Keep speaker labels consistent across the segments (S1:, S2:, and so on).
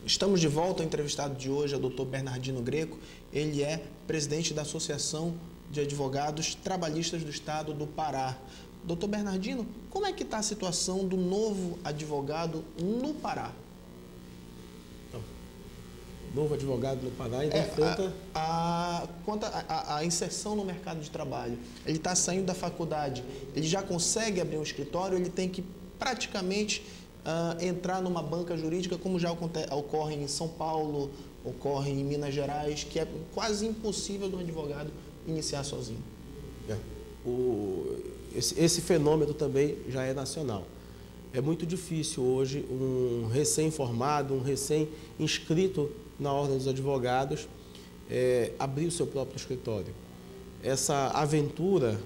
S1: Estamos de volta. O entrevistado de hoje é o Dr. Bernardino Greco. Ele é presidente da Associação de Advogados Trabalhistas do Estado do Pará. Dr. Bernardino, como é que está a situação do novo advogado no Pará?
S2: Novo advogado no Pará e enfrenta...
S1: Quanto à inserção no mercado de trabalho, ele está saindo da faculdade, ele já consegue abrir um escritório, ele tem que praticamente entrar numa banca jurídica, como já ocorre em São Paulo, ocorre em Minas Gerais, que é quase impossível de um advogado iniciar sozinho.
S2: Esse fenômeno também já é nacional. É muito difícil hoje um recém-formado, um recém-inscrito na Ordem dos Advogados abrir o seu próprio escritório. Essa aventura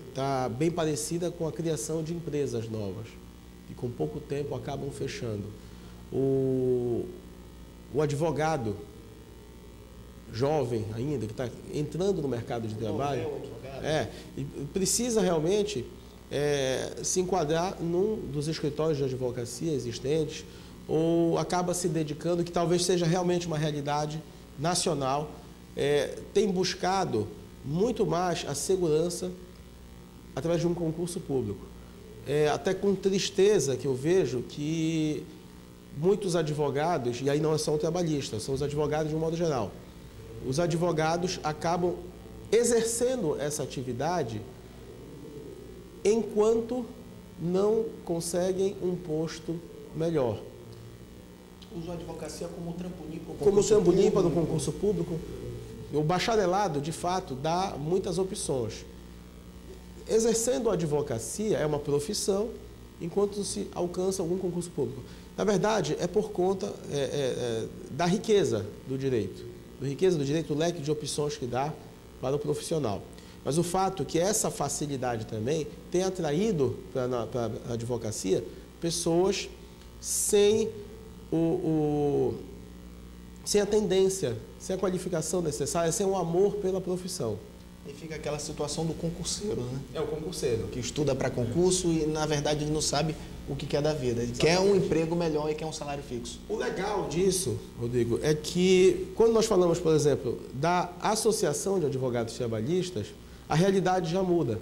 S2: está bem parecida com a criação de empresas novas, que com pouco tempo acabam fechando. O advogado jovem ainda, que está entrando no mercado de trabalho, precisa realmente se enquadrar num dos escritórios de advocacia existentes, ou acaba se dedicando, que talvez seja realmente uma realidade nacional, tem buscado muito mais a segurança através de um concurso público. Até com tristeza que eu vejo que muitos advogados, e aí não são trabalhistas, são os advogados de um modo geral, os advogados acabam exercendo essa atividade enquanto não conseguem um posto melhor.
S1: Usam a advocacia como trampolim
S2: para o concurso público. O bacharelado, de fato, dá muitas opções. Exercendo a advocacia é uma profissão, enquanto se alcança algum concurso público. Na verdade, é por conta da riqueza do direito. O leque de opções que dá para o profissional. Mas o fato é que essa facilidade também tem atraído para a advocacia pessoas sem sem a tendência, sem a qualificação necessária, sem o amor pela profissão.
S1: E fica aquela situação do concurseiro, né?
S2: É o concurseiro.
S1: Que estuda para concurso e, na verdade, ele não sabe o que quer da vida. Ele quer um emprego melhor e quer um salário fixo.
S2: O legal disso, Rodrigo, é que quando nós falamos, por exemplo, da Associação de Advogados Trabalhistas, a realidade já muda.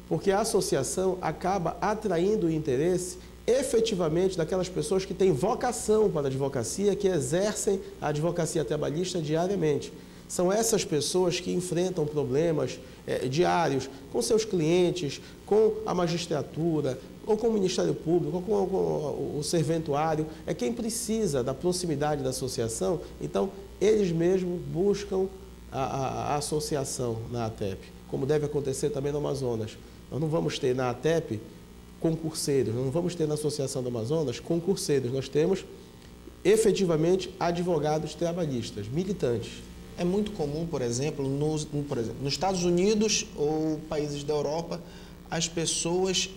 S2: Porque a associação acaba atraindo o interesse efetivamente daquelas pessoas que têm vocação para a advocacia, que exercem a advocacia trabalhista diariamente. São essas pessoas que enfrentam problemas diários com seus clientes, com a magistratura, ou com o Ministério Público, ou com o serventuário. É quem precisa da proximidade da associação. Então, eles mesmos buscam a associação na ATEP, como deve acontecer também no Amazonas. Nós não vamos ter na ATEP concurseiros, nós não vamos ter na Associação do Amazonas concurseiros, nós temos efetivamente advogados trabalhistas, militantes.
S1: É muito comum, por exemplo, nos Estados Unidos ou países da Europa, as pessoas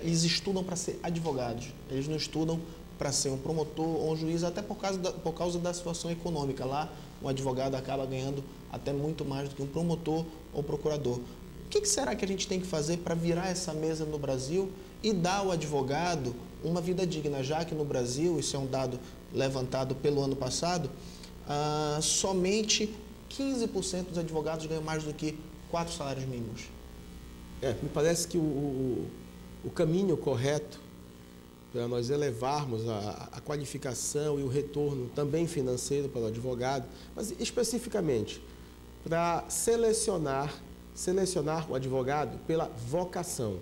S1: eles estudam para ser advogados, eles não estudam para ser um promotor ou um juiz, até por causa da situação econômica. Lá, um advogado acaba ganhando até muito mais do que um promotor ou procurador. O que será que a gente tem que fazer para virar essa mesa no Brasil e dar ao advogado uma vida digna, já que no Brasil, isso é um dado levantado pelo ano passado, somente 15% dos advogados ganham mais do que 4 salários mínimos.
S2: Me parece que o caminho correto para nós elevarmos a qualificação e o retorno também financeiro para o advogado, mas especificamente para selecionar o advogado pela vocação.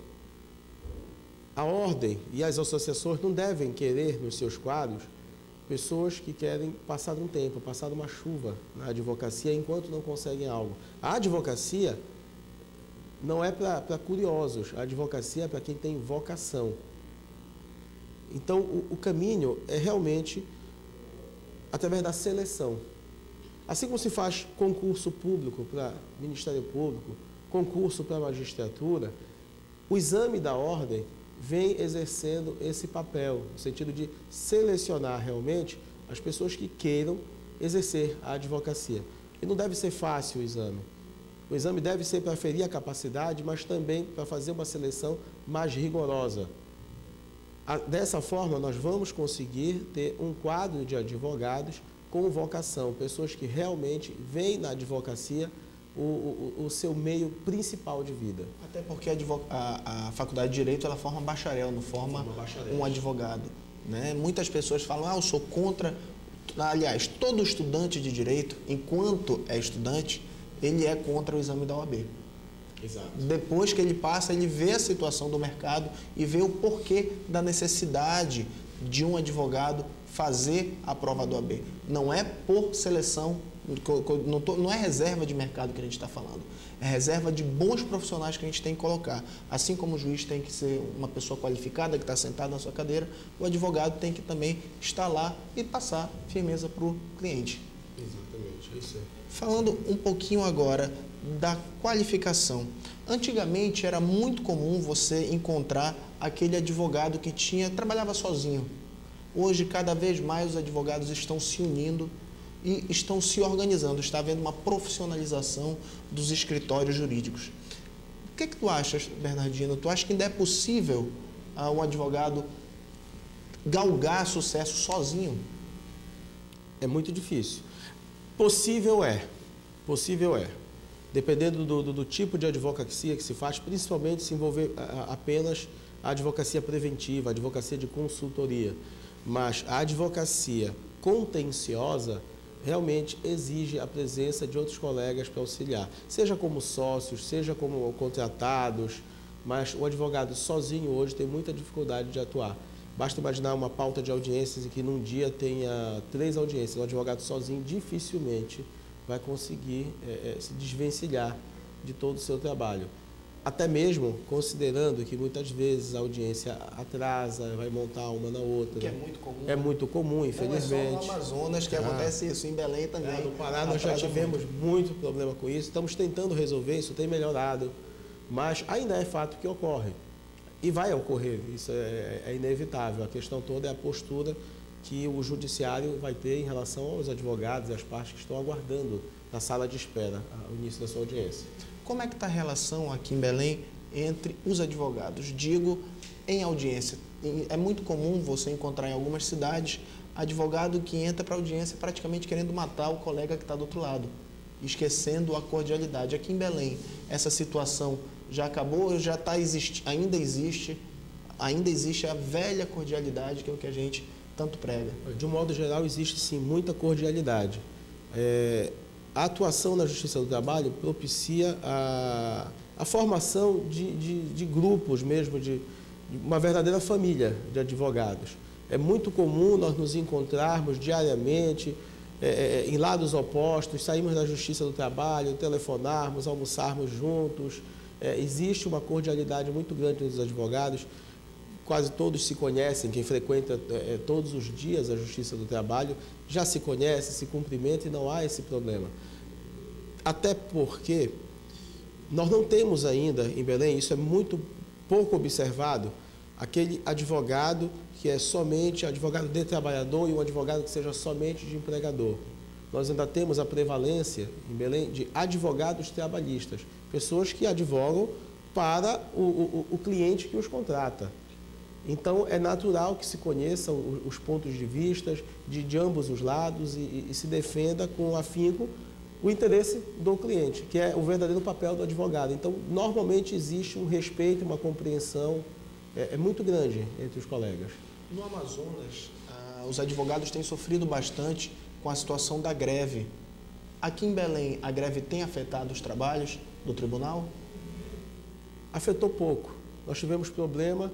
S2: A ordem e as associações não devem querer nos seus quadros pessoas que querem passar um tempo, passar uma chuva na advocacia enquanto não conseguem algo. A advocacia não é para curiosos, a advocacia é para quem tem vocação. Então, o caminho é realmente através da seleção. Assim como se faz concurso público para Ministério Público, concurso para a magistratura, o exame da ordem vem exercendo esse papel, no sentido de selecionar realmente as pessoas que queiram exercer a advocacia. E não deve ser fácil o exame. O exame deve ser para aferir a capacidade, mas também para fazer uma seleção mais rigorosa. Dessa forma, nós vamos conseguir ter um quadro de advogados com vocação, pessoas que realmente veem na advocacia o seu meio principal de vida.
S1: Até porque a Faculdade de Direito ela forma bacharel, não forma um advogado. Né? Muitas pessoas falam, eu sou contra... Aliás, todo estudante de Direito, enquanto é estudante, ele é contra o exame da OAB.
S2: Exato.
S1: Depois que ele passa, ele vê a situação do mercado e vê o porquê da necessidade de um advogado fazer a prova do OAB. Não é por seleção, não é reserva de mercado que a gente está falando, é reserva de bons profissionais que a gente tem que colocar. Assim como o juiz tem que ser uma pessoa qualificada que está sentado na sua cadeira, o advogado tem que também estar lá e passar firmeza para o cliente.
S2: Exatamente, é isso aí.
S1: Falando um pouquinho agora da qualificação. Antigamente era muito comum você encontrar aquele advogado que trabalhava sozinho. Hoje, cada vez mais, os advogados estão se unindo e estão se organizando. Está havendo uma profissionalização dos escritórios jurídicos. O que tu achas, Bernardino? Tu acha que ainda é possível um advogado galgar sucesso sozinho?
S2: É muito difícil. Possível é. Dependendo do tipo de advocacia que se faz, principalmente se envolver apenas a advocacia preventiva, a advocacia de consultoria. Mas a advocacia contenciosa realmente exige a presença de outros colegas para auxiliar, seja como sócios, seja como contratados, mas o advogado sozinho hoje tem muita dificuldade de atuar. Basta imaginar uma pauta de audiências em que num dia tenha 3 audiências, o advogado sozinho dificilmente vai conseguir se desvencilhar de todo o seu trabalho. Até mesmo considerando que muitas vezes a audiência atrasa, vai montar uma na outra.
S1: Que é muito comum.
S2: É muito comum, infelizmente.
S1: Não é só no Amazonas que acontece isso, em Belém também.
S2: No Pará nós já tivemos muito problema com isso, estamos tentando resolver, isso tem melhorado, mas ainda é fato que ocorre. E vai ocorrer, isso é inevitável. A questão toda é a postura que o judiciário vai ter em relação aos advogados e às partes que estão aguardando na sala de espera o início da sua audiência.
S1: Como é que está a relação aqui em Belém entre os advogados? Digo, em audiência. É muito comum você encontrar em algumas cidades advogado que entra para a audiência praticamente querendo matar o colega que está do outro lado, esquecendo a cordialidade. Aqui em Belém, essa situação já acabou ou ainda existe a velha cordialidade, que é o que a gente tanto prega?
S2: De um modo geral, existe sim muita cordialidade. A atuação na Justiça do Trabalho propicia a formação de grupos mesmo, de uma verdadeira família de advogados. É muito comum nós nos encontrarmos diariamente em lados opostos, sairmos da Justiça do Trabalho, telefonarmos, almoçarmos juntos. Existe uma cordialidade muito grande entre os advogados. Quase todos se conhecem, quem frequenta todos os dias a Justiça do Trabalho já se conhece, se cumprimenta e não há esse problema. Até porque nós não temos ainda em Belém, isso é muito pouco observado, aquele advogado que é somente advogado de trabalhador e um advogado que seja somente de empregador. Nós ainda temos a prevalência em Belém de advogados trabalhistas, pessoas que advogam para o cliente que os contrata. Então, é natural que se conheçam os pontos de vista de ambos os lados e se defenda com afinco o interesse do cliente, que é o verdadeiro papel do advogado. Então, normalmente existe um respeito, uma compreensão muito grande entre os colegas.
S1: No Amazonas, os advogados têm sofrido bastante com a situação da greve. Aqui em Belém, a greve tem afetado os trabalhos do tribunal?
S2: Afetou pouco. Nós tivemos problema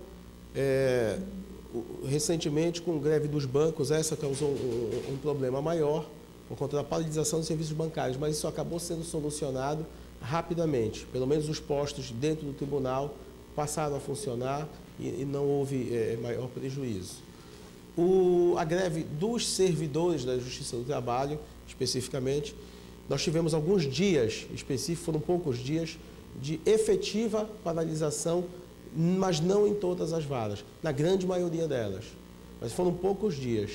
S2: recentemente com greve dos bancos, essa causou um problema maior por conta da paralisação dos serviços bancários, mas isso acabou sendo solucionado rapidamente. Pelo menos os postos dentro do tribunal passaram a funcionar e não houve maior prejuízo. A greve dos servidores da Justiça do Trabalho, especificamente, nós tivemos alguns dias específicos, foram poucos dias, de efetiva paralisação, mas não em todas as varas, na grande maioria delas. Mas foram poucos dias.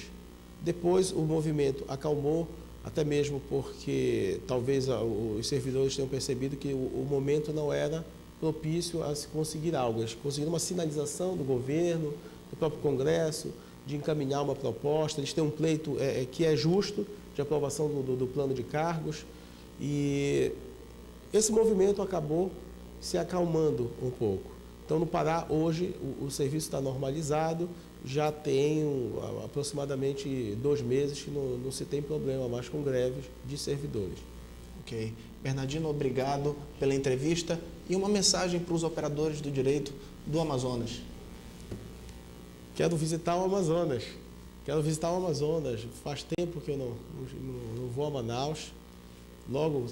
S2: Depois o movimento acalmou, até mesmo porque talvez os servidores tenham percebido que o momento não era propício a se conseguir algo. Eles conseguiram uma sinalização do governo, do próprio Congresso, de encaminhar uma proposta. Eles têm um pleito que é justo, de aprovação do plano de cargos, e esse movimento acabou se acalmando um pouco. Então, no Pará, hoje, o serviço está normalizado, já tem aproximadamente 2 meses que não se tem problema mais com greves de servidores.
S1: Ok. Bernardino, obrigado pela entrevista e uma mensagem para os operadores do direito do Amazonas.
S2: Quero visitar o Amazonas. Faz tempo que eu não vou a Manaus.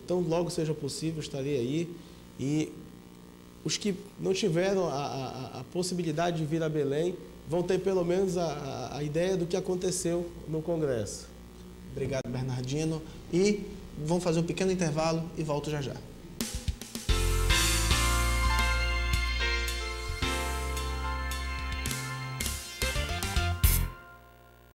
S2: Tão logo seja possível, estarei aí. E os que não tiveram a possibilidade de vir a Belém vão ter pelo menos a ideia do que aconteceu no Congresso.
S1: Obrigado, Bernardino. E vamos fazer um pequeno intervalo e volto já já.